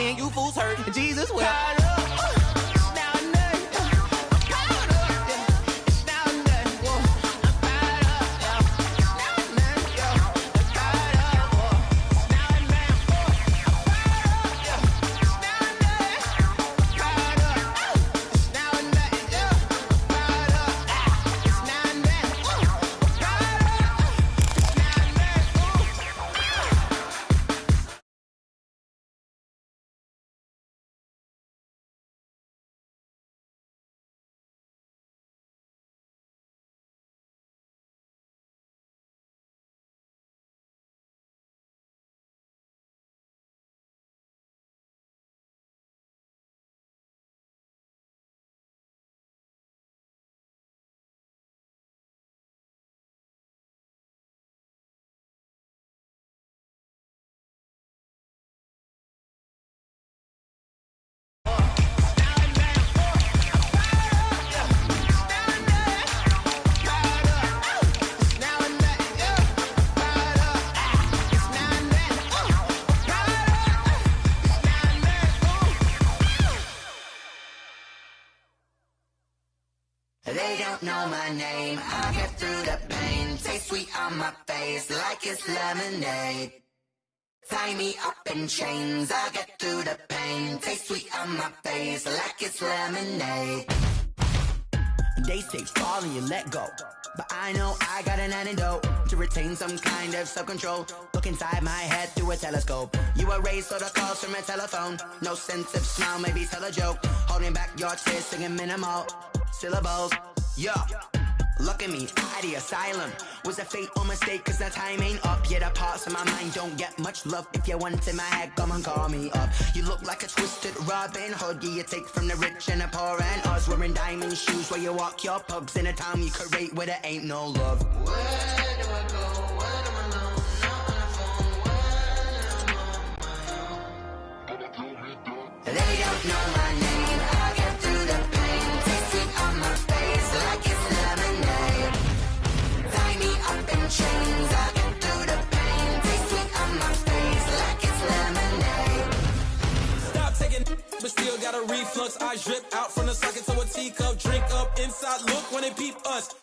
and you fools hurt. Jesus will. They don't know my name, I get through the pain. Taste sweet on my face like it's lemonade. Tie me up in chains, I get through the pain. Taste sweet on my face like it's lemonade. They say fall and you let go, but I know I got an antidote to retain some kind of self-control. Look inside my head through a telescope. You erase all the calls from a telephone. No sense of smile, maybe tell a joke. Holding back your tears, singing minimal syllables. Yeah, look at me, out of the asylum. Was a fate or mistake, cause the time ain't up. Yeah, the parts of my mind don't get much love. If you want in my head, come and call me up. You look like a twisted Robin Hood. Yeah, you take from the rich and the poor and us. Wearing diamond shoes where you walk your pugs in a town you create where there ain't no love. Where do I go? When I'm alone? Not on the phone. When I'm on my own. They don't know my name. I get through the pain. Taste sweet on my face like it's lemonade. Tie me up in chains. I get through the pain. Taste sweet on my face like it's lemonade. Stop taking, but still got a reflux. I drip out from the socket to a teacup. Drink up inside. Look when they peep us.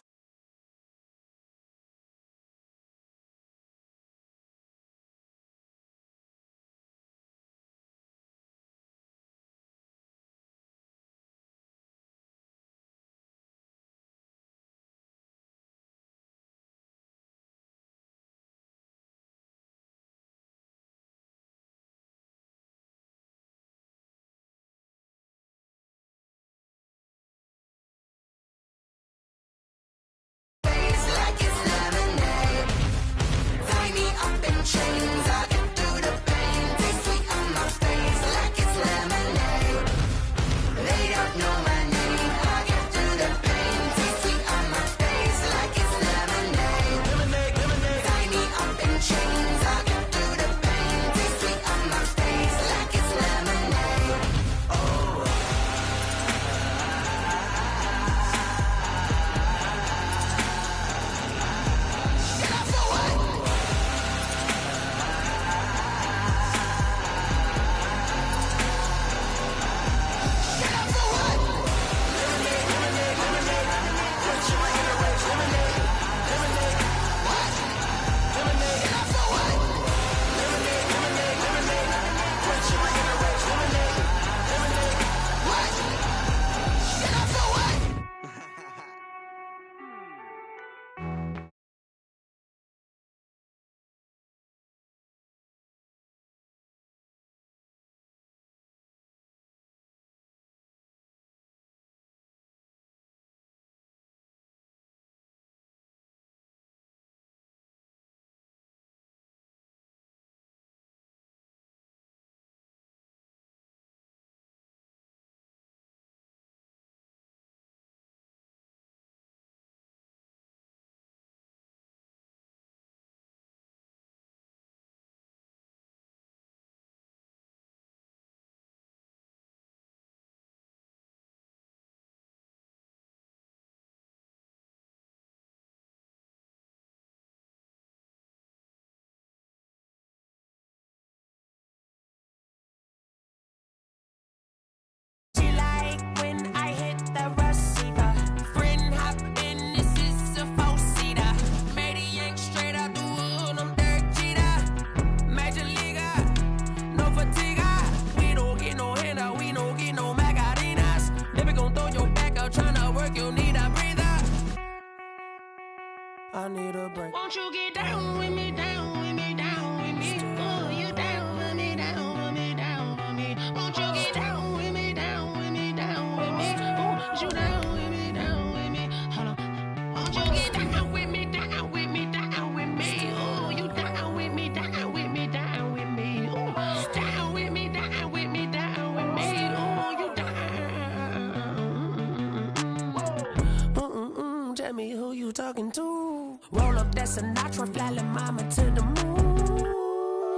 talking to. Roll up that Sinatra, fly la mama to the moon.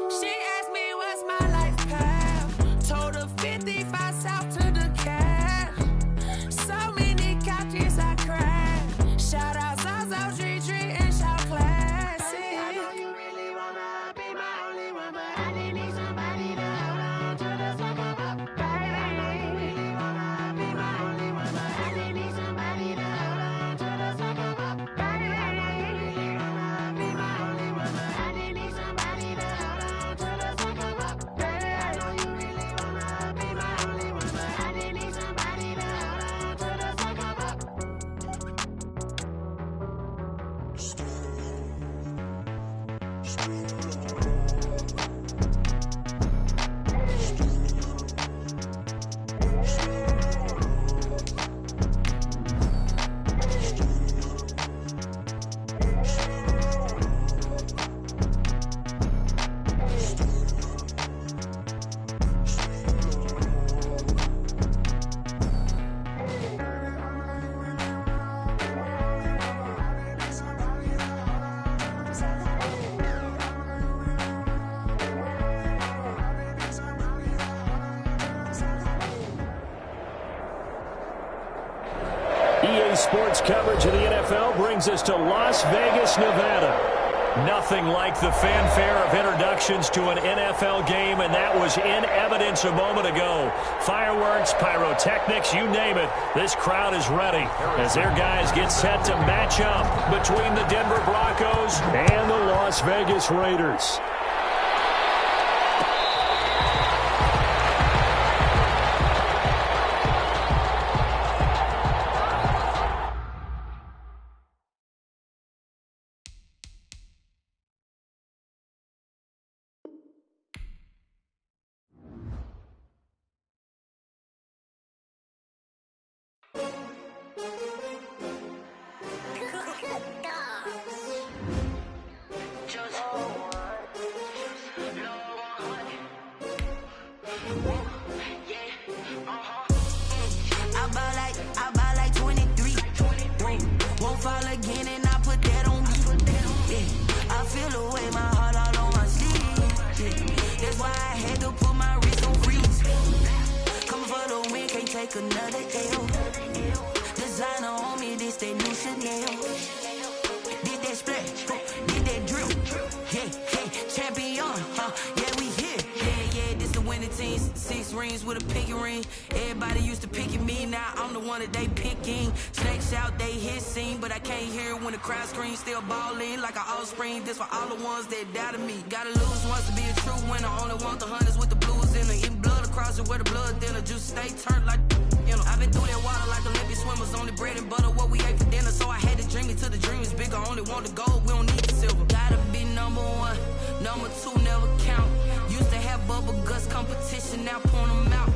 She asked me what's my life path. Told her 55 south to the cab. So many couches I cried. Shout out South Street and shout classic. I know you really wanna be my only one, but I didn't need somebody to hold on to the sucker up. I know you really wanna be my only one, but I didn't need somebody to hold on to the sucker up. I know you really wanna be my only one, but I didn't need somebody to hold on to the sucker up. I know you really wanna be my only one, but I didn't need somebody to hold on to the sucker up. EA Sports coverage of the NFL brings us to Las Vegas, Nevada. Nothing like the fanfare of introductions to an NFL game, and that was in evidence a moment ago. Fireworks, pyrotechnics, you name it. This crowd is ready as their guys get set to match up between the Denver Broncos and the Las Vegas Raiders. I buy like 23. Won't fall again and I put that on me. Yeah. I feel the way, my heart all on my sleeve. Yeah. That's why I had to put my wrist on freeze. Coming for the win, can't take another L. Designer on me, this that new Chanel. Did that splash, did that drill. Yeah, champion, yeah, we here. Yeah, this the winning team. 6 rings with a pinky ring. Everybody used to picking me, now I'm the one that they picking. Snakes out, they hit scene, but I can't hear it when the crowd screams. Still balling like an offspring. This for all the ones that doubted me. Gotta lose once to be a true winner. Only want the hunters with the blues in it. Eating blood across it where the blood thinner. Juice stay turned like, you know. I've been through that water like Olympic swimmers. Only bread and butter, what we ate for dinner. So I had to dream it till the dream is bigger. Only want the gold, we don't need the silver. Gotta be number 1, number 2 never count. Used to have bubble guts competition, now point them out.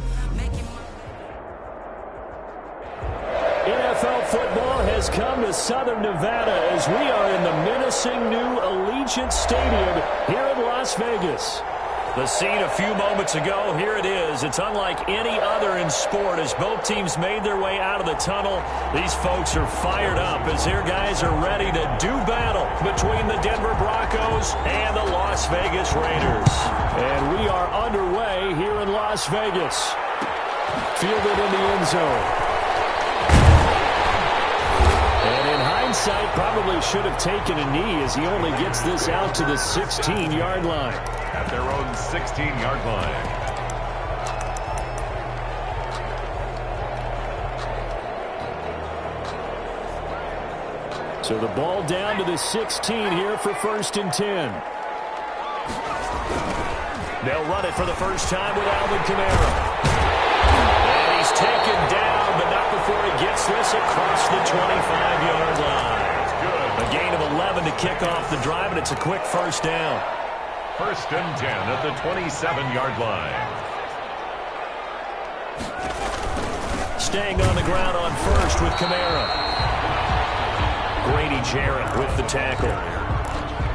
NFL football has come to Southern Nevada as we are in the menacing new Allegiant Stadium here in Las Vegas. The scene a few moments ago, here it is. It's unlike any other in sport as both teams made their way out of the tunnel. These folks are fired up as their guys are ready to do battle between the Denver Broncos and the Las Vegas Raiders. And we are underway here in Las Vegas. Fielded in the end zone. And in hindsight, probably should have taken a knee as he only gets this out to the 16-yard line. At their own 16-yard line. So the ball down to the 16 here for 1st and 10. They'll run it for the first time with Alvin Kamara. And he's taken down, but not before he gets this across the 25-yard line. A gain of 11 to kick off the drive, and it's a quick first down. 1st and 10 at the 27-yard line. Staying on the ground on first with Kamara. Grady Jarrett with the tackle.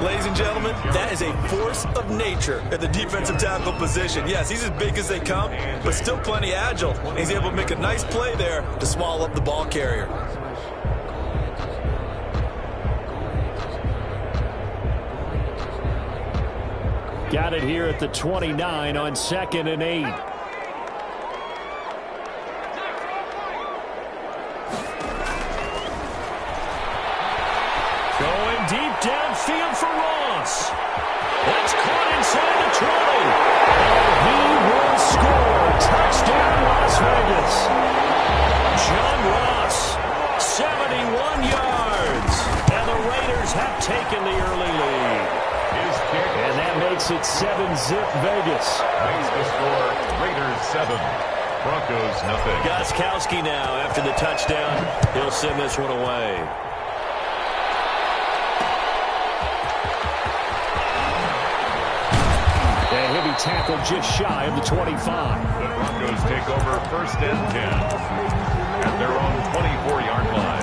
Ladies and gentlemen, that is a force of nature at the defensive tackle position. Yes, he's as big as they come, but still plenty agile. And he's able to make a nice play there to swallow up the ball carrier. Got it here at the 29 on 2nd and 8. Going deep downfield for Ross. That's caught inside the 20. And he will score. Touchdown, Las Vegas. John Ross, 71 yards. And the Raiders have taken the early lead. And that makes it 7-zip Vegas. Makes the score Raiders 7, Broncos nothing. Gostkowski now after the touchdown. He'll send this one away. And he'll be tackled just shy of the 25. The Broncos take over 1st and 10 at their own 24-yard line.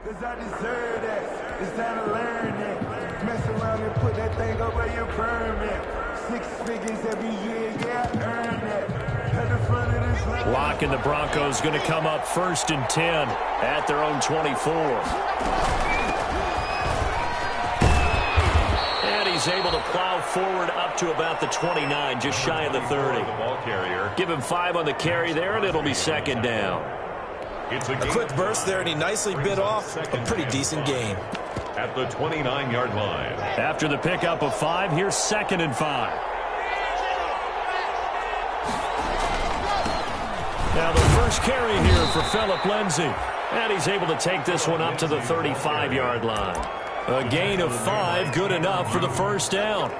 Cause I deserve that. It's time to learn that. Mess around and put that thing up where you burn it. 6 figures every year, yeah, I earn that. At the front of this line. Lock and the Broncos going to come up 1st and 10 at their own 24. And he's able to plow forward up to about the 29, just shy of the 30. The ball carrier. Give him 5 on the carry there, and it'll be 2nd down. It's A quick burst there, and he nicely bit off a pretty decent gain. At the 29-yard line. After the pickup of 5, here's 2nd and 5. Now the first carry here for Phillip Lindsay. And he's able to take this one up to the 35-yard line. A gain of 5, good enough for the 1st down.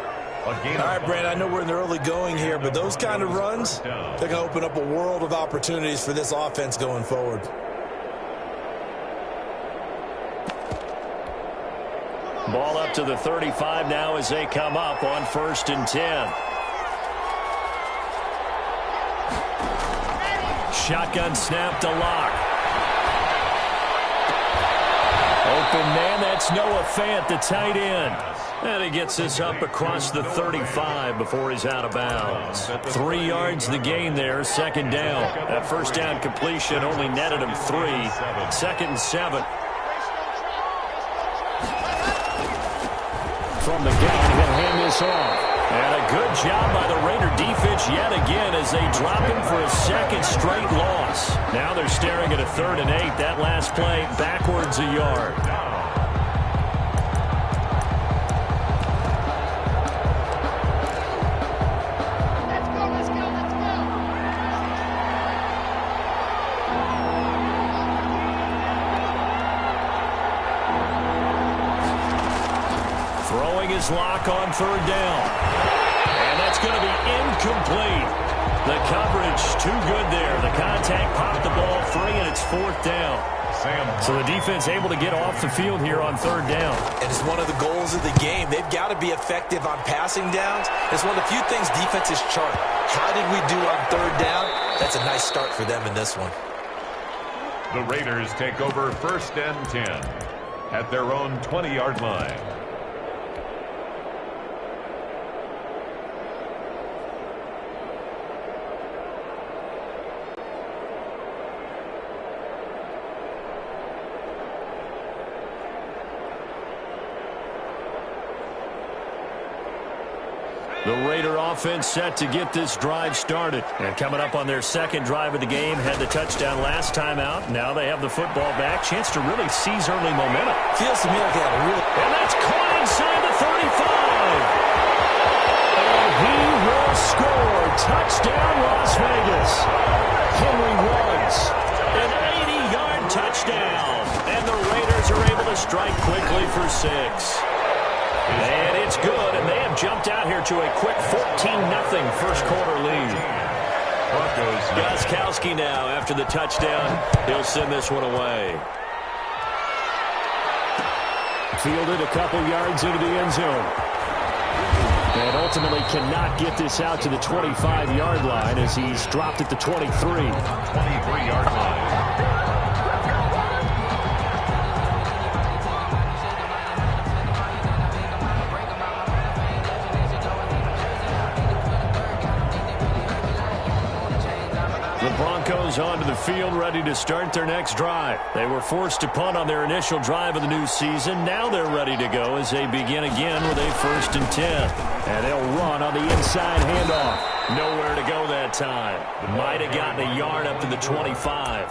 All right, Brand, I know we're in the early going here, but those kind of runs, they're going to open up a world of opportunities for this offense going forward. Ball up to the 35 now as they come up on 1st and 10. Shotgun snap to Locke. Open man, that's Noah Fant, the tight end. And he gets this up across the 35 before he's out of bounds. 3 yards the gain there, 2nd down. That 1st down completion only netted him 3. 2nd and 7. From the gun, he'll hand this off. And a good job by the Raider defense yet again as they drop him for a 2nd straight loss. Now they're staring at a 3rd and 8. That last play backwards a yard. Lock on 3rd down. And that's going to be incomplete. The coverage too good there. The contact popped the ball free, and it's 4th down. So the defense able to get off the field here on 3rd down. And it's one of the goals of the game. They've got to be effective on passing downs. It's one of the few things defenses chart. How did we do on 3rd down? That's a nice start for them in this one. The Raiders take over 1st and 10 at their own 20-yard line. The Raider offense set to get this drive started. And coming up on their second drive of the game, had the touchdown last time out. Now they have the football back. Chance to really seize early momentum. Feels to me like they had a real... And that's caught inside the 35. And he will score. Touchdown, Las Vegas. Henry Ruggs. An 80-yard touchdown. And the Raiders are able to strike quickly for 6. And it's good, and they have jumped out here to a quick 14-0 first quarter lead. Gostkowski now after the touchdown. He'll send this one away. Fielded a couple yards into the end zone. And ultimately cannot get this out to the 25-yard line as he's dropped at the 23. 23-yard line. Broncos onto the field, ready to start their next drive. They were forced to punt on their initial drive of the new season. Now they're ready to go as they begin again with a 1st and 10. And they'll run on the inside handoff. Nowhere to go that time. Might have gotten a yard up to the 25.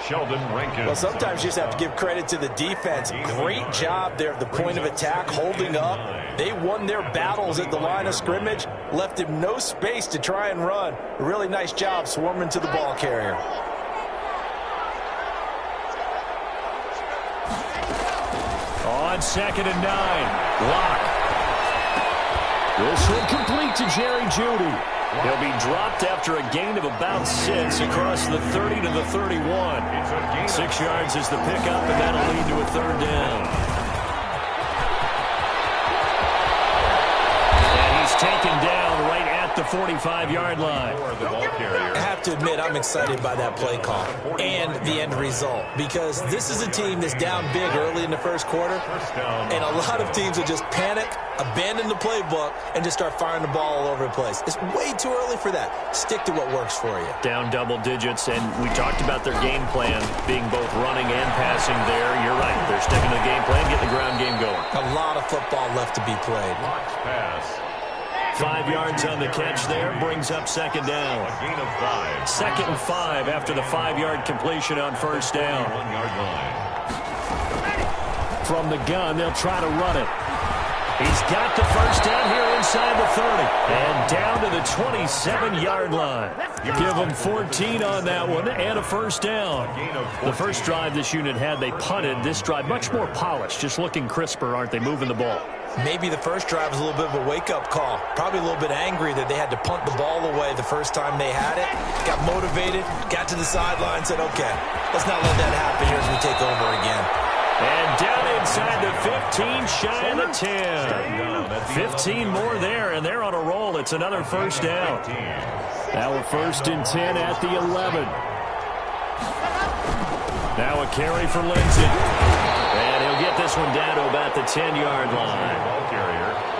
Sheldon Rankins. Well, sometimes you just have to give credit to the defense. Great job there at the point of attack, holding up. They won their battles at the line of scrimmage, left him no space to try and run. A really nice job swarming to the ball carrier. On 2nd and 9, Locke. This one complete to Jerry Jeudy. He'll be dropped after a gain of about 6 across the 30 to the 31. 6 yards is the pickup, and that'll lead to a 3rd down. And he's taken down right at the 45-yard line. I have to admit, I'm excited by that play call and the end result, because this is a team that's down big early in the first quarter, and a lot of teams will just panic, abandon the playbook, and just start firing the ball all over the place. It's way too early for that. Stick to what works for you. Down double digits, and we talked about their game plan being both running and passing there. You're right. They're sticking to the game plan, getting the ground game going. A lot of football left to be played. 5 yards on the catch there, brings up 2nd down. A gain of 5. 2nd and 5 after the 5-yard completion on 1st down. 1-yard line. From the gun, they'll try to run it. He's got the 1st down here inside the 30. And down to the 27-yard line. Give them 14 on that one and a 1st down. The first drive this unit had, they punted. This drive, much more polished, just looking crisper, aren't they, moving the ball? Maybe the first drive was a little bit of a wake-up call. Probably a little bit angry that they had to punt the ball away the first time they had it. Got motivated, got to the sideline, said, okay, let's not let that happen here as we take over again. And down inside the 15, shy of the 10. 15 more there, and they're on a roll. It's another 1st down. Now a 1st and 10 at the 11. Now a carry for Lindsey. And he'll get this one down to about the 10-yard line.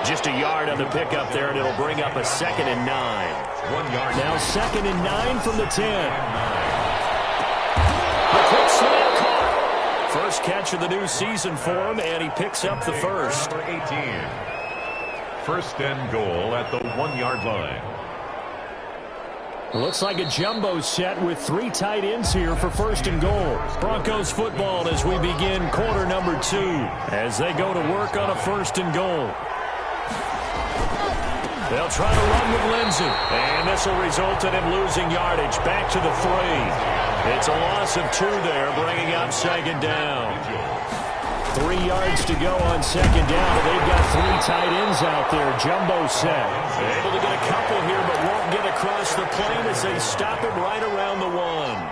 Just a yard on the pickup there, and it'll bring up a 2nd and 9. 1 yard. Now 2nd and 9 from the 10. The quick slant caught. First catch of the new season for him, and he picks up the first. Number 18. 1st and goal at the 1-yard line. Looks like a jumbo set with 3 tight ends here for 1st and goal. Broncos football as we begin quarter number 2 as they go to work on a 1st and goal. They'll try to run with Lindsey, and this will result in him losing yardage back to the 3. It's a loss of 2 there, bringing up 2nd down. 3 yards to go on 2nd down, and they've got 3 tight ends out there. Jumbo set. Able to get a couple here, but won't get across the plane as they stop him right around the 1.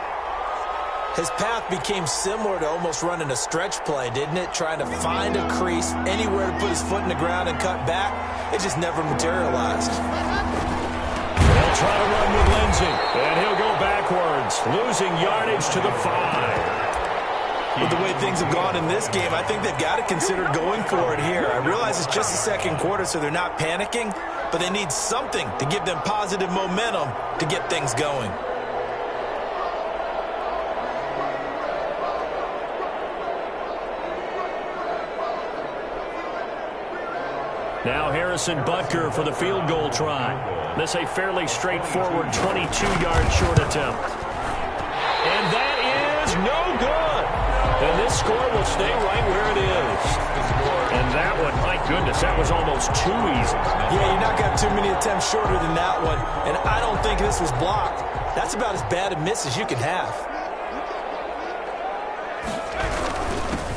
His path became similar to almost running a stretch play, didn't it? Trying to find a crease, anywhere to put his foot in the ground and cut back. It just never materialized. They'll try to run with Lindsey, and he'll go backwards, losing yardage to the 5. With the way things have gone in this game, I think they've got to consider going for it here. I realize it's just the 2nd quarter, so they're not panicking, but they need something to give them positive momentum to get things going. Now Harrison Butker for the field goal try. This a fairly straightforward 22-yard short attempt. And that is no good. And this score will stay right where it is. And that one, my goodness, that was almost too easy. Yeah, you're not going to have too many attempts shorter than that one. And I don't think this was blocked. That's about as bad a miss as you can have.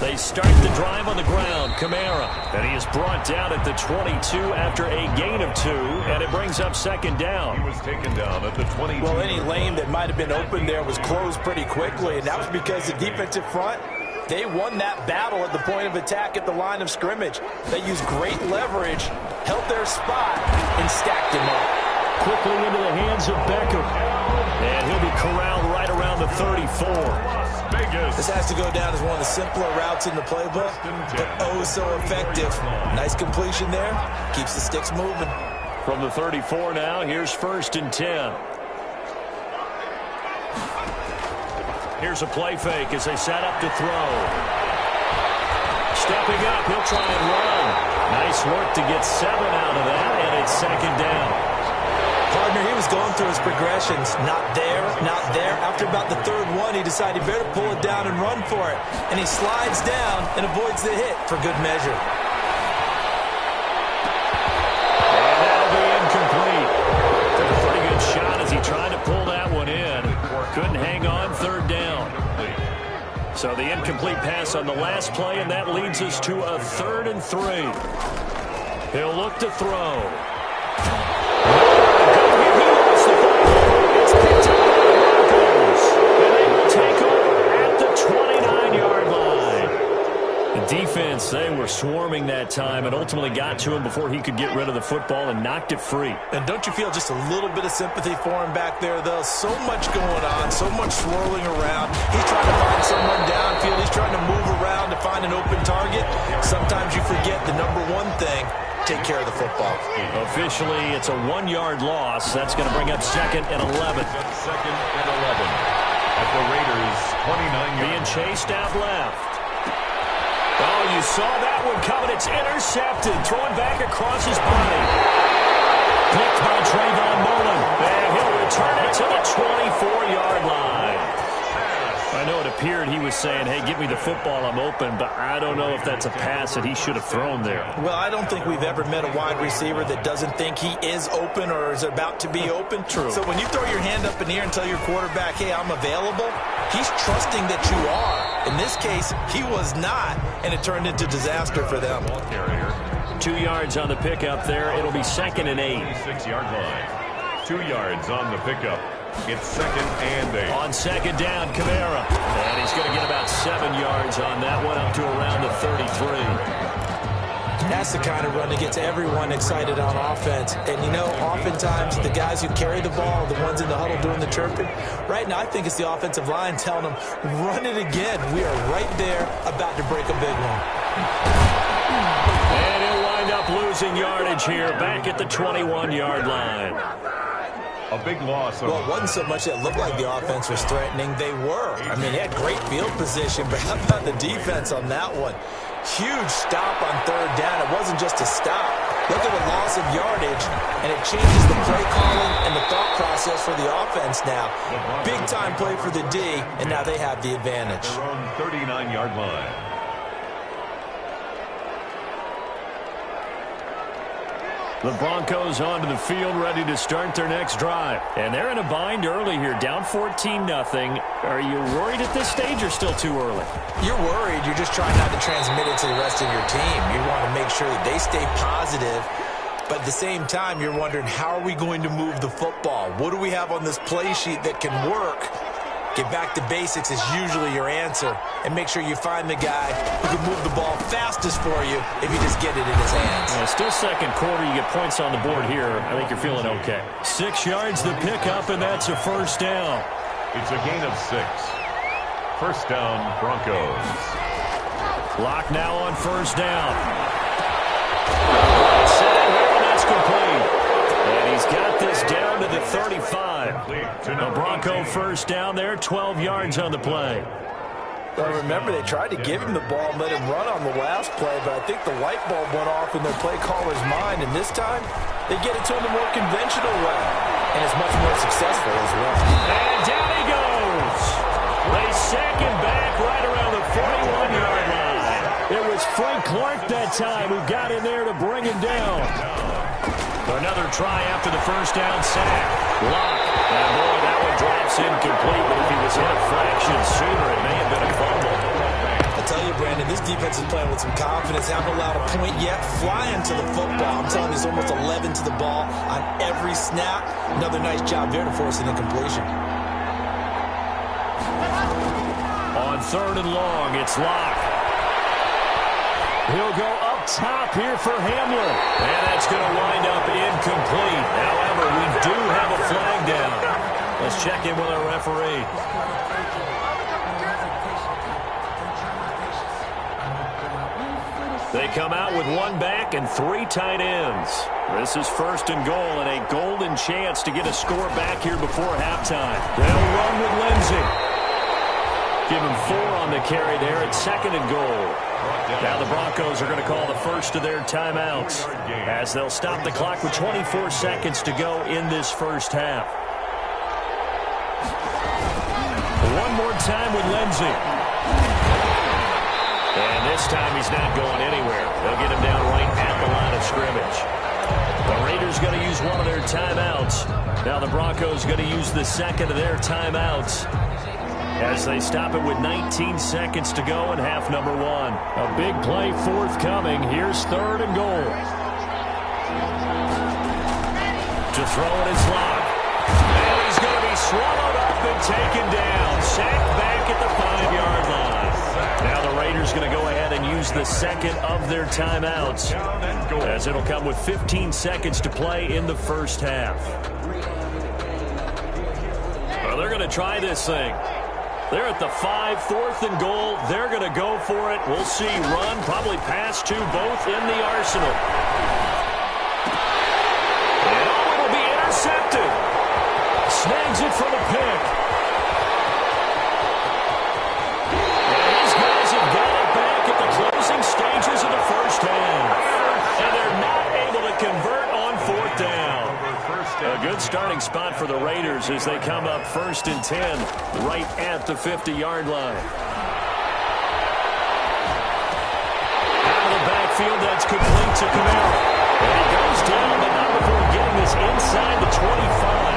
They start the drive on the ground. Kamara. And he is brought down at the 22 after a gain of 2. And it brings up second down. He was taken down at the 22. Well, any lane that might have been open there was closed pretty quickly. And that was because the defensive front, they won that battle at the point of attack at the line of scrimmage. They used great leverage, held their spot, and stacked him up. Quickly into the hands of Beckham. And he'll be corralled right around the 34. This has to go down as one of the simpler routes in the playbook, but oh so effective. Nice completion there. Keeps the sticks moving. From the 34 now, here's 1st and 10. Here's a play fake as they set up to throw. Stepping up, he'll try and run. Nice work to get 7 out of that, and it's second down. Partner, he was going through his progressions. Not there, not there. After about the 3rd one, he decided he better pull it down and run for it. And he slides down and avoids the hit for good measure. And that'll be incomplete. Took a pretty good shot as he tried to pull that one in. Couldn't hang on, 3rd down. So the incomplete pass on the last play, and that leads us to a 3rd and 3. He'll look to throw. Defense, they were swarming that time and ultimately got to him before he could get rid of the football and knocked it free. And don't you feel just a little bit of sympathy for him back there, though? So much going on, so much swirling around. He's trying to find someone downfield. He's trying to move around to find an open target. Sometimes you forget the number one thing, take care of the football. Officially, it's a 1-yard loss. That's going to bring up 2nd and 11. 2nd and 11 at the Raiders' 29-yard. Being chased out left. Oh, you saw that one coming. It's intercepted. Throwing back across his body. Picked by Trayvon Mullen. And he'll return it to the 24-yard line. I know it appeared he was saying, hey, give me the football, I'm open, but I don't know if that's a pass that he should have thrown there. Well, I don't think we've ever met a wide receiver that doesn't think he is open or is about to be open. True. So when you throw your hand up in the air and tell your quarterback, hey, I'm available, he's trusting that you are. In this case, he was not, and it turned into disaster for them. 2 yards on the pickup there. It'll be 2nd and 8. 6-yard line. 2 yards on the pickup. It's 2nd and 8. On 2nd down, Kamara. And he's going to get about 7 yards on that one, up to around the 33. That's the kind of run that gets everyone excited on offense. And, you know, oftentimes the guys who carry the ball, the ones in the huddle doing the chirping, right now I think it's the offensive line telling them, run it again. We are right there about to break a big one. And he'll wind up losing yardage here back at the 21-yard line. A big loss. Well, it wasn't so much that it looked like the offense was threatening. They were. I mean, they had great field position, but how about the defense on that one? Huge stop on 3rd down. It wasn't just a stop. Look at the loss of yardage, and it changes the play calling and the thought process for the offense now. Big-time play for the D, and now they have the advantage. Their own 39-yard line. The Broncos onto the field, ready to start their next drive. And they're in a bind early here, down 14-0. Are you worried at this stage or still too early? You're worried. You're just trying not to transmit it to the rest of your team. You want to make sure that they stay positive. But at the same time, you're wondering, how are we going to move the football? What do we have on this play sheet that can work? Get back to basics is usually your answer. And make sure you find the guy who can move the ball fastest for you if you just get it in his hands. Still 2nd quarter. You get points on the board here. I think you're feeling okay. 6 yards the pickup, and that's a 1st down. It's a gain of 6. 1st down, Broncos. Clock now on 1st down. Set it here, and that's complete. And he's got this down to the 35. The Bronco 1st down there, 12 yards on the play. Well, remember, they tried to give him the ball and let him run on the last play, but I think the light bulb went off in their play caller's mind, and this time they get it to him the more conventional way, and it's much more successful as well. And down he goes. They sack him back right around the 41-yard line. It was Frank Clark that time who got in there to bring him down. Another try after the first down sack. Lock. And boy, that one drops incomplete, but if he was hit a fraction sooner, it may have been a fumble. I tell you, Brandon, this defense is playing with some confidence. Haven't allowed a point yet. Flying to the football. I'm telling you, he's almost 11 to the ball on every snap. Another nice job there to force an incompletion. On 3rd and long, it's Lock. He'll go up top here for Hamler. And that's going to wind up incomplete. However, we do have a flag down. Let's check in with our referee. They come out with 1 back and 3 tight ends. This is 1st and goal and a golden chance to get a score back here before halftime. They'll run with Lindsey. Give him 4 on the carry there at 2nd and goal. Now the Broncos are going to call the first of their timeouts as they'll stop the clock with 24 seconds to go in this first half. One more time with Lindsey. And this time he's not going anywhere. They'll get him down right at the line of scrimmage. The Raiders going to use one of their timeouts. Now the Broncos going to use the second of their timeouts as they stop it with 19 seconds to go in half number 1. A big play forthcoming. Here's 3rd and goal. To throw it is Lock. And he's going to be swallowed up and taken down. Sacked back at the 5-yard line. Now the Raiders going to go ahead and use the second of their timeouts as it'll come with 15 seconds to play in the first half. Well, they're going to try this thing. They're at the 5, 4th and goal. They're going to go for it. We'll see. Run, probably pass to both in the arsenal. And it'll be intercepted. Snags it for the pick. And these guys have got it back at the closing stages of the first half. And they're not able to convert on 4th down. A good starting spot for the Raiders as they come up 1st and 10 right at the 50-yard line. Out of the backfield, that's complete to Camaro. And he goes down, but not before getting this inside the 25.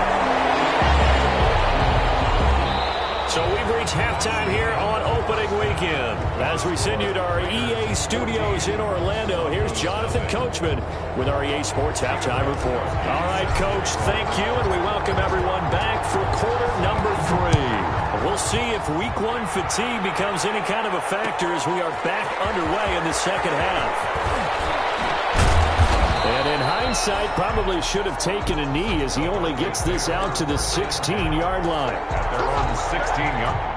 So we've reached halftime here on opening weekend. As we send you to our EA studios in Orlando, here's Jonathan Coachman with our EA Sports Halftime Report. All right, Coach, thank you, and we welcome everyone back for quarter number 3. We'll see if Week 1 fatigue becomes any kind of a factor as we are back underway in the second half. And in hindsight, probably should have taken a knee as he only gets this out to the 16-yard line. At their own 16-yard.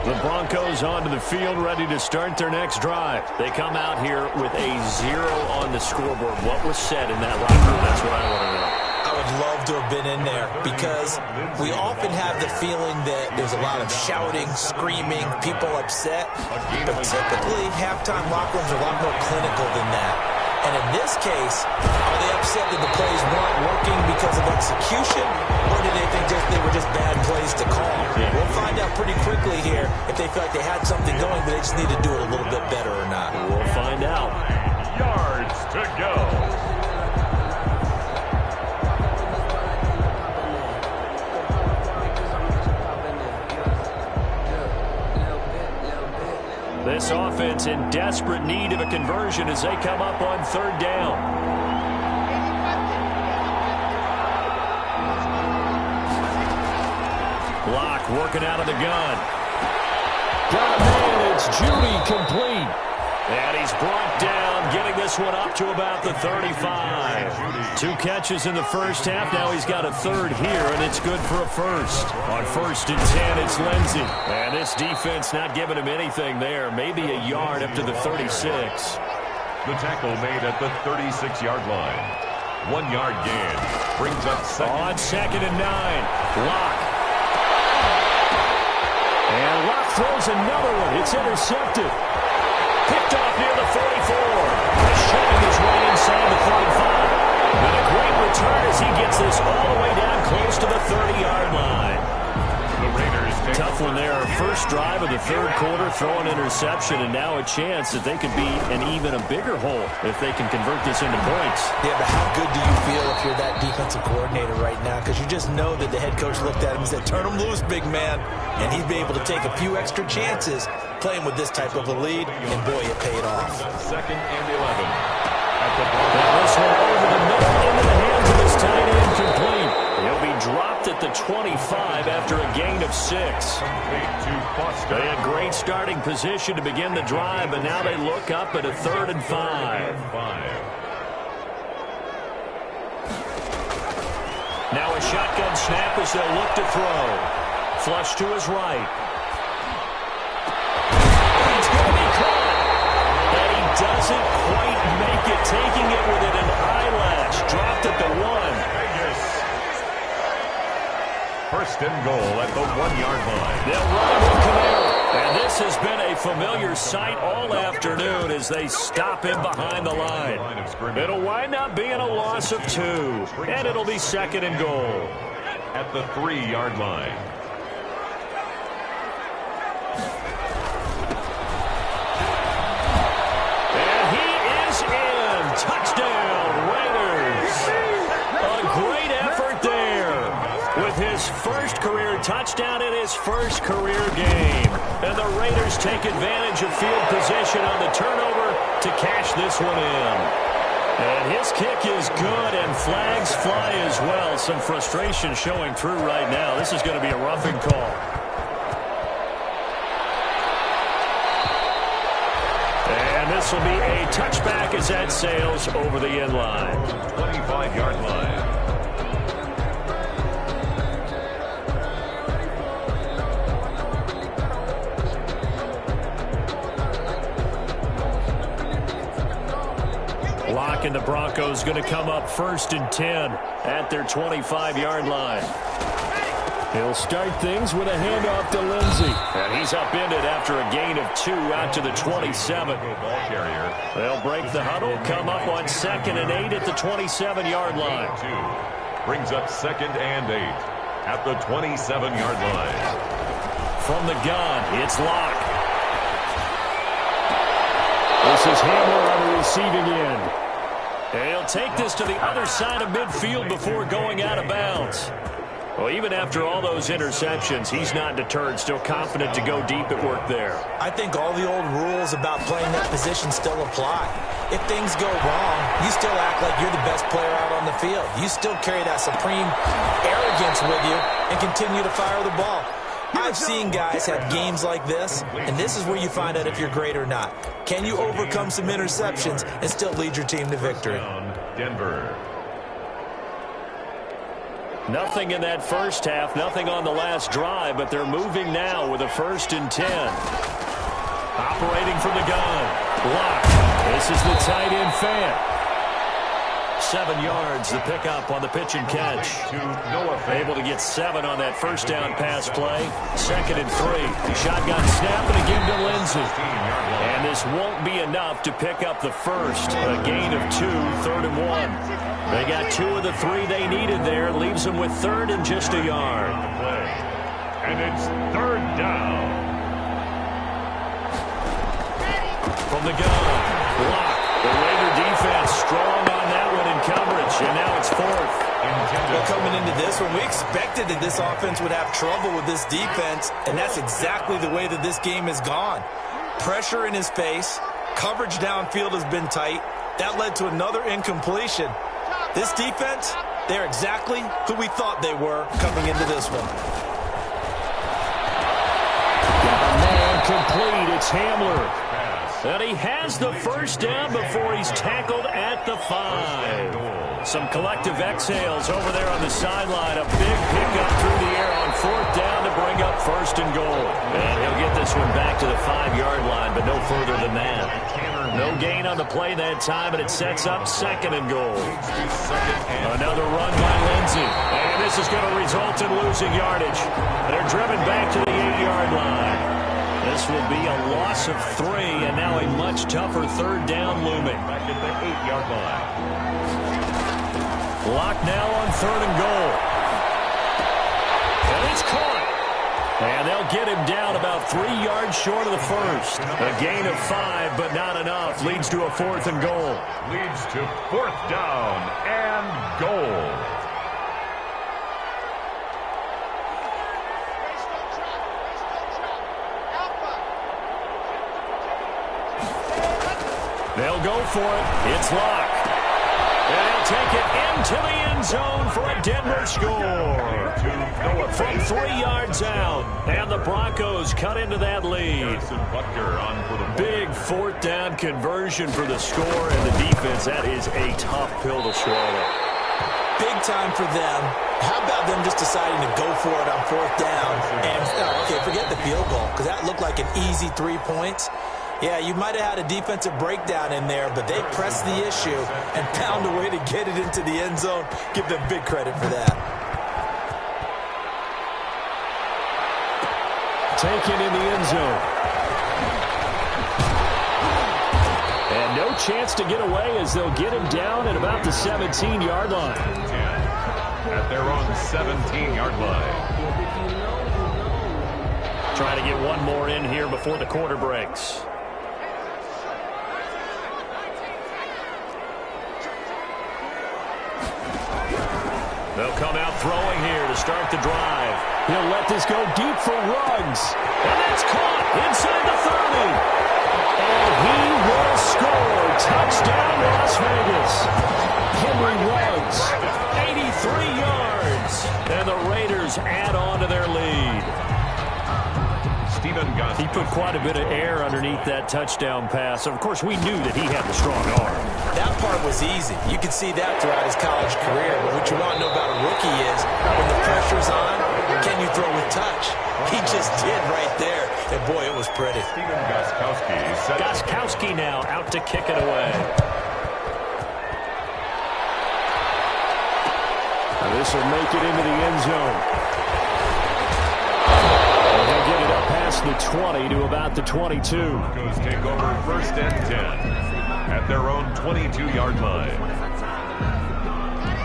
The Broncos onto the field, ready to start their next drive. They come out here with a 0 on the scoreboard. What was said in that locker room? That's what I want to know. I would love to have been in there because we often have the feeling that there's a lot of shouting, screaming, people upset. But typically, halftime locker rooms are a lot more clinical than that. And in this case, are they upset that the plays weren't working because of execution? Or did they think they were just bad plays to call? We'll find out pretty quickly here if they feel like they had something going, but they just need to do it a little bit better or not. We'll find out. Yards to go. This offense in desperate need of a conversion as they come up on 3rd down. working out of the gun. Got a man, it's Judy complete. And he's brought down, getting this one up to about the 35. 2 catches in the first half. Now he's got a third here, and it's good for a first. On 1st and 10, it's Lindsey. And this defense not giving him anything there. Maybe a yard up to the 36. The tackle made at the 36-yard line. 1-yard gain. Brings up second. On 2nd and 9. Locke. And Locke throws another one. It's intercepted. Picked off near the 44. Shoving his way inside the 45. And a great return as he gets this all the way down close to the 30-yard line. The Raiders take tough one there. First drive of the 3rd quarter, throw an interception, and now a chance that they could be in even a bigger hole if they can convert this into points. Yeah, but how good do you feel if you're that defensive coordinator right now? Because you just know that the head coach looked at him and said, turn him loose, big man. And he'd be able to take a few extra chances playing with this type of a lead, and boy, it paid off. 2nd and 11. This one over the middle into the hands of his tight end complete. He'll be dropped at the 25 after a gain of 6. They had great starting position to begin the drive, but now they look up at a 3rd and 5. Now a shotgun snap as they'll look to throw. Flush to his right. He's going to be caught. And he doesn't quite make it, taking it within an eyelash. Dropped at the 1. 1st and goal at the 1-yard line. They'll run with Camaro. And this has been a familiar sight all afternoon as they stop him behind the line. It'll wind up being a loss of 2. And it'll be 2nd and goal. At the 3-yard line. And he is in. Touchdown, Raiders. A great effort there. With his first career touchdown in his first career game. And the Raiders take advantage of field position on the turnover to cash this one in. And his kick is good, and flags fly as well. Some frustration showing through right now. This is going to be a roughing call. And this will be a touchback as that sails over the end line. 25-yard line. Locke and the Broncos going to come up 1st and 10 at their 25-yard line. He'll start things with a handoff to Lindsey. And he's upended after a gain of 2 out to the 27. They'll break the huddle, come up on 2nd and 8 at the 27-yard line. Brings up 2nd and 8 at the 27-yard line. From the gun, it's Locke. This is Hamler on the receiving end. And he'll take this to the other side of midfield before going out of bounds. Well, even after all those interceptions, he's not deterred, still confident to go deep at work there. I think all the old rules about playing that position still apply. If things go wrong, you still act like you're the best player out on the field. You still carry that supreme arrogance with you and continue to fire the ball. I've seen guys have games like this, and this is where you find out if you're great or not. Can you overcome some interceptions and still lead your team to victory? Denver. Nothing in that first half, nothing on the last drive, but they're moving now with a 1st and 10. Operating from the gun. Locke. This is the tight end fan. 7 yards, the pickup on the pitch and catch. Able to get 7 on that first down pass play. 2nd and 3. Shotgun snap and again to Lindsey. And this won't be enough to pick up the first. A gain of 2, 3rd and 1. They got 2 of the 3 they needed there. Leaves them with 3rd and just a yard. And it's 3rd down. From the gun, Locke. The Raider defense strong on that one in coverage, and now it's 4th. Well, coming into this one, we expected that this offense would have trouble with this defense, and that's exactly the way that this game has gone. Pressure in his face, coverage downfield has been tight. That led to another incompletion. This defense, they're exactly who we thought they were coming into this one. Incomplete. It's Hamler. And he has the first down before he's tackled at the 5. Some collective exhales over there on the sideline. A big pickup through the air on 4th down to bring up 1st and goal. And he'll get this one back to the 5-yard line, but no further than that. No gain on the play that time, and it sets up 2nd and goal. Another run by Lindsey. And this is going to result in losing yardage. They're driven back to the 8-yard line. This will be a loss of 3, and now a much tougher 3rd down looming. Back at the 8-yard line. Lock now on 3rd and goal. And it's caught. And they'll get him down about 3 yards short of the 1st. A gain of 5, but not enough. Leads to a 4th and goal. Leads to 4th down and goal. They'll go for it. It's Locke. And he'll take it into the end zone for a Denver score. From 3 yards out. And the Broncos cut into that lead. Big 4th down conversion for the score. And the defense, that is a tough pill to swallow. Big time for them. How about them just deciding to go for it on 4th down? And, okay, forget the field goal, because that looked like an easy 3 points. Yeah, you might have had a defensive breakdown in there, but they pressed the issue and found a way to get it into the end zone. Give them big credit for that. Taken in the end zone. And no chance to get away as they'll get him down at about the 17-yard line. At their own 17-yard line. Trying to get one more in here before the quarter breaks. They'll come out throwing here to start the drive. He'll let this go deep for Ruggs. And that's caught inside the 30. And he will score. Touchdown, Las Vegas. Henry Ruggs, 83 yards. And the Raiders add on to their lead. He put quite a bit of air underneath that touchdown pass. Of course, we knew that he had the strong arm. That part was easy. You could see that throughout his college career. But what you want to know about a rookie is when the pressure's on, can you throw with touch? He just did right there. And, boy, it was pretty. Gostkowski now out to kick it away. This will make it into the end zone. They'll get it up past the 20 to about the 22. Broncos take over 1st and 10 at their own 22-yard line.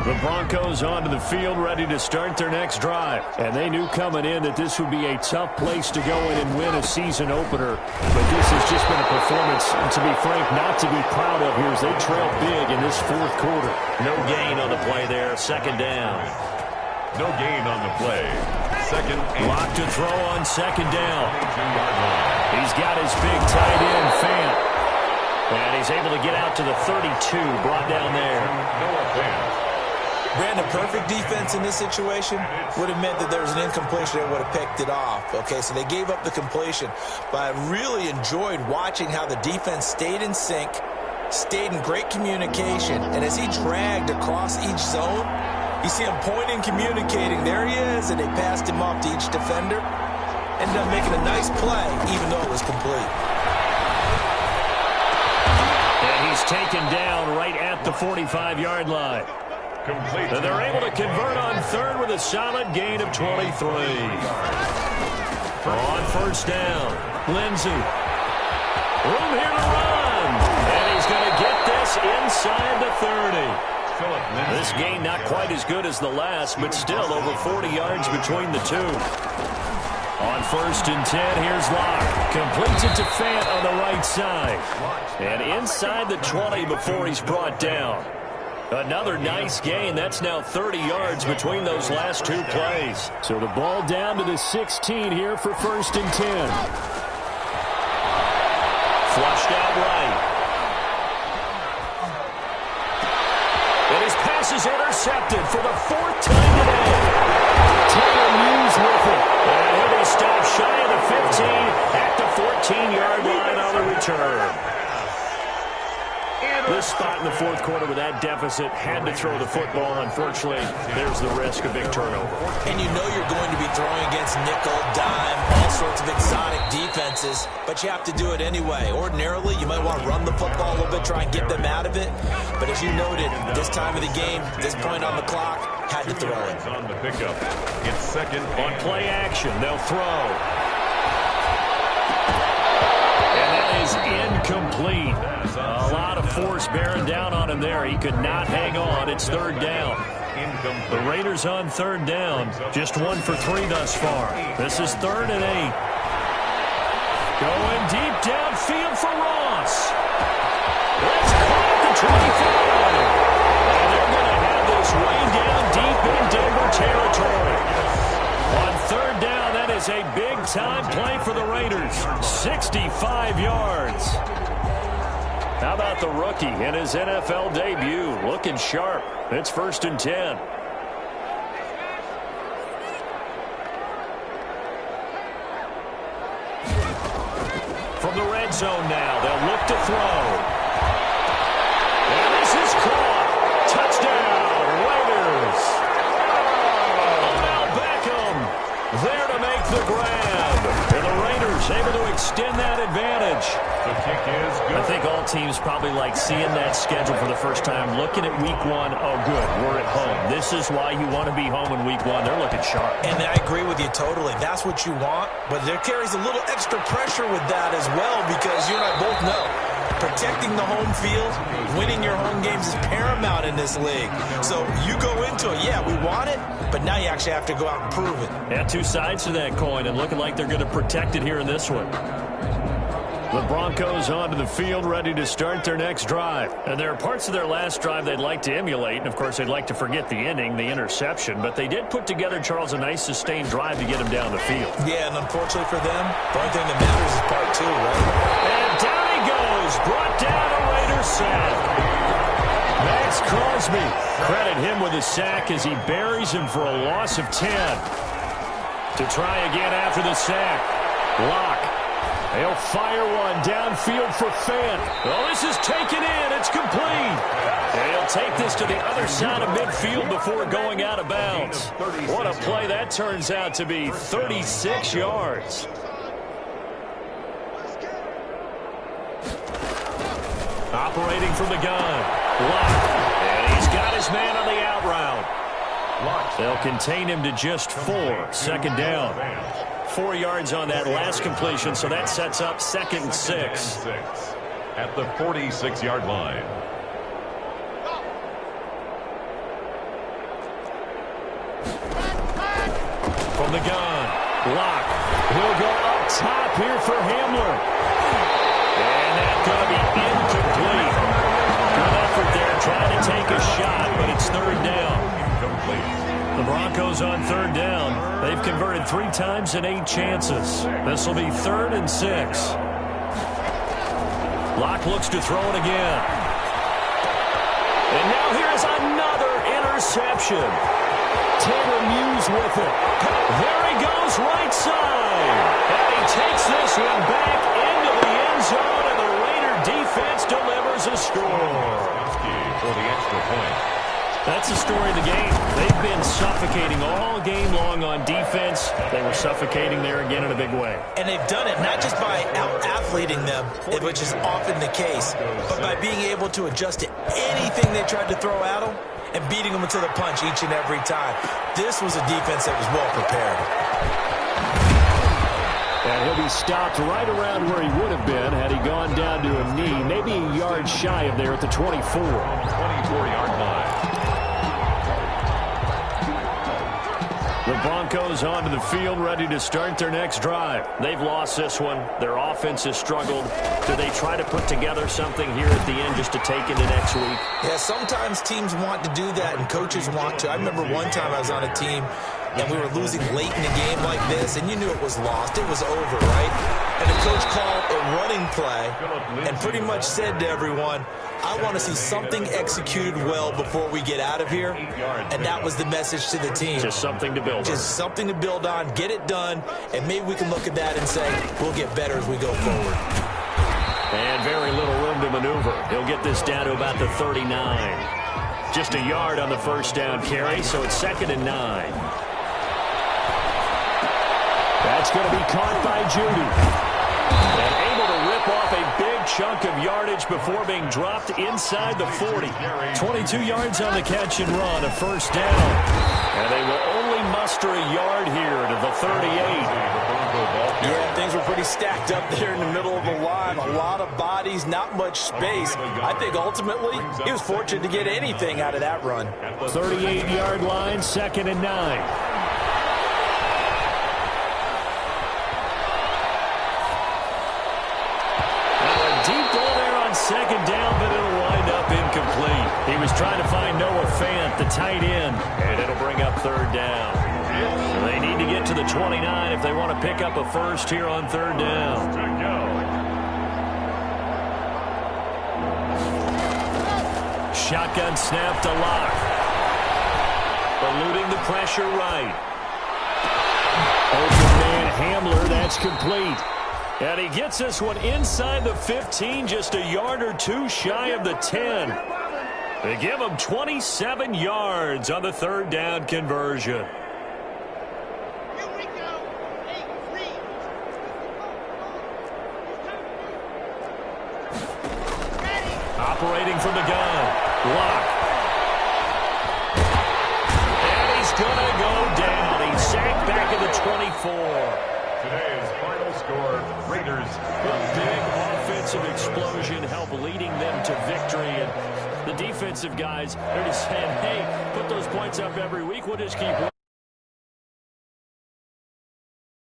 The Broncos onto the field ready to start their next drive. And they knew coming in that this would be a tough place to go in and win a season opener. But this has just been a performance, to be frank, not to be proud of here as they trail big in this 4th quarter. No gain on the play there. 2nd down. No gain on the play. 2nd and Lock to throw on 2nd down. He's got his big tight end, Fant. And he's able to get out to the 32, brought down there. No offense. Brandon, perfect defense in this situation would have meant that there was an incompletion that would have picked it off. Okay, so they gave up the completion. But I really enjoyed watching how the defense stayed in sync, stayed in great communication. And as he dragged across each zone, you see him pointing, communicating. There he is, and they passed him off to each defender. Ended up making a nice play, even though it was complete. And he's taken down right at the 45-yard line. Complete. And they're able to convert on 3rd with a solid gain of 23. On 1st down, Lindsey. Room here to run. And he's going to get this inside the 30. This gain not quite as good as the last, but still over 40 yards between the two. On 1st and 10, here's Locke. Completes it to Fant on the right side. And inside the 20 before he's brought down. Another nice gain. That's now 30 yards between those last 2 plays. So the ball down to the 16 here for 1st and 10. Flushed out right. And his pass is intercepted for the 4th time today. Taylor Muse with it. And he'll be stopped shy of the 15 at the 14. return. This spot in the fourth quarter with that deficit, had to throw the football. Unfortunately, there's the risk of big turnover. And you know you're going to be throwing against nickel, dime, all sorts of exotic defenses, but you have to do it anyway. Ordinarily, you might want to run the football a little bit, try and get them out of it. But as you noted, this time of the game, this point on the clock, had to throw it. On the pickup, it's second. On play action, they'll throw. And that is incomplete. A lot of force bearing down on him there. He could not hang on. It's third down. The Raiders on third down. Just 1 for 3 thus far. This is 3rd and 8. Going deep downfield for Ross. Let's call it the 25. And they're going to have this way down deep in Denver territory. On third down, that is a big-time play for the Raiders. 65 yards. How about the rookie in his NFL debut? Looking sharp. It's 1st and 10. From the red zone now, they'll look to throw. And this is caught. Touchdown, Raiders. Odell Beckham there to make the grab. And the Raiders able to extend that advantage. The kick is good. I think all teams probably like seeing that schedule for the first time, looking at week 1. Oh, good, we're at home. This is why you want to be home in week 1. They're looking sharp. And I agree with you totally. That's what you want, but there carries a little extra pressure with that as well, because you and I both know protecting the home field, winning your home games is paramount in this league. So you go into it, yeah, we want it, but now you actually have to go out and prove it. Yeah, 2 sides to that coin, and looking like they're going to protect it here in this one. The Broncos onto the field, ready to start their next drive. And there are parts of their last drive they'd like to emulate, and of course they'd like to forget the ending, the interception, but they did put together, Charles, a nice sustained drive to get him down the field. Yeah, and unfortunately for them, the only thing that matters is part 2, right? And down he goes, brought down a Raider sack. Max Crosby, credit him with a sack as he buries him for a loss of 10. To try again after the sack. Locke. They'll fire one downfield for Fant. Oh, this is taken in. It's complete. And he'll take this to the other side of midfield before going out of bounds. What a play that turns out to be. 36 yards. Operating from the gun. Locke. And he's got his man on the out route. They'll contain him to just 4. 2nd down. 4 yards on that last completion, so that sets up 2nd and 6. At the 46-yard line. From the gun, Locke. He'll go up top here for Hamler. And that's going to be incomplete. Good effort there, trying to take a shot, but it's 3rd down. The Broncos on 3rd down. They've converted 3 times in 8 chances. This will be 3rd and 6. Locke looks to throw it again. And now here's another interception. Taylor Muse with it. There he goes, right side. And he takes this one back into the end zone, and the Raider defense delivers a score. For the extra point. That's the story of the game. They've been suffocating all game long on defense. They were suffocating there again in a big way. And they've done it not just by out-athleting them, which is often the case, but by being able to adjust to anything they tried to throw at them and beating them into the punch each and every time. This was a defense that was well prepared. And he'll be stopped right around where he would have been had he gone down to a knee, maybe a yard shy of there at the 24. 24-yard line. The Broncos onto the field, ready to start their next drive. They've lost this one. Their offense has struggled. Do they try to put together something here at the end just to take into next week? Yeah, sometimes teams want to do that, and coaches want to. I remember one time I was on a team, and we were losing late in a game like this, and you knew it was lost. It was over, right? And the coach called a running play and pretty much said to everyone, I want to see something executed well before we get out of here. And that was the message to the team. Just something to build on. Just something to build on, get it done, and maybe we can look at that and say, we'll get better as we go forward. And very little room to maneuver. He'll get this down to about the 39. Just a yard on the first down carry, so it's 2nd and 9. That's going to be caught by Judy. And able to rip off a big chunk of yardage before being dropped inside the 40. 22 yards on the catch and run, a first down. And they will only muster a yard here to the 38. Yeah, things were pretty stacked up there in the middle of the line. A lot of bodies, not much space. I think ultimately he was fortunate to get anything out of that run. 38-yard line, 2nd and 9. Second down, but it'll wind up incomplete. He was trying to find Noah Fant, the tight end, and it'll bring up 3rd down. So they need to get to the 29 if they want to pick up a first here on 3rd down. Shotgun snap to Locke. Eluding the pressure right. Open man Hamler, that's complete. And he gets this one inside the 15, just a yard or two shy of the 10. They give him 27 yards on the 3rd down conversion. Operating from the gun, Locke. And he's going to go down. He's sacked back at the 24. Today's final score, Raiders. A big offensive explosion helped leading them to victory. And the defensive guys, they're just saying, hey, put those points up every week. We'll just keep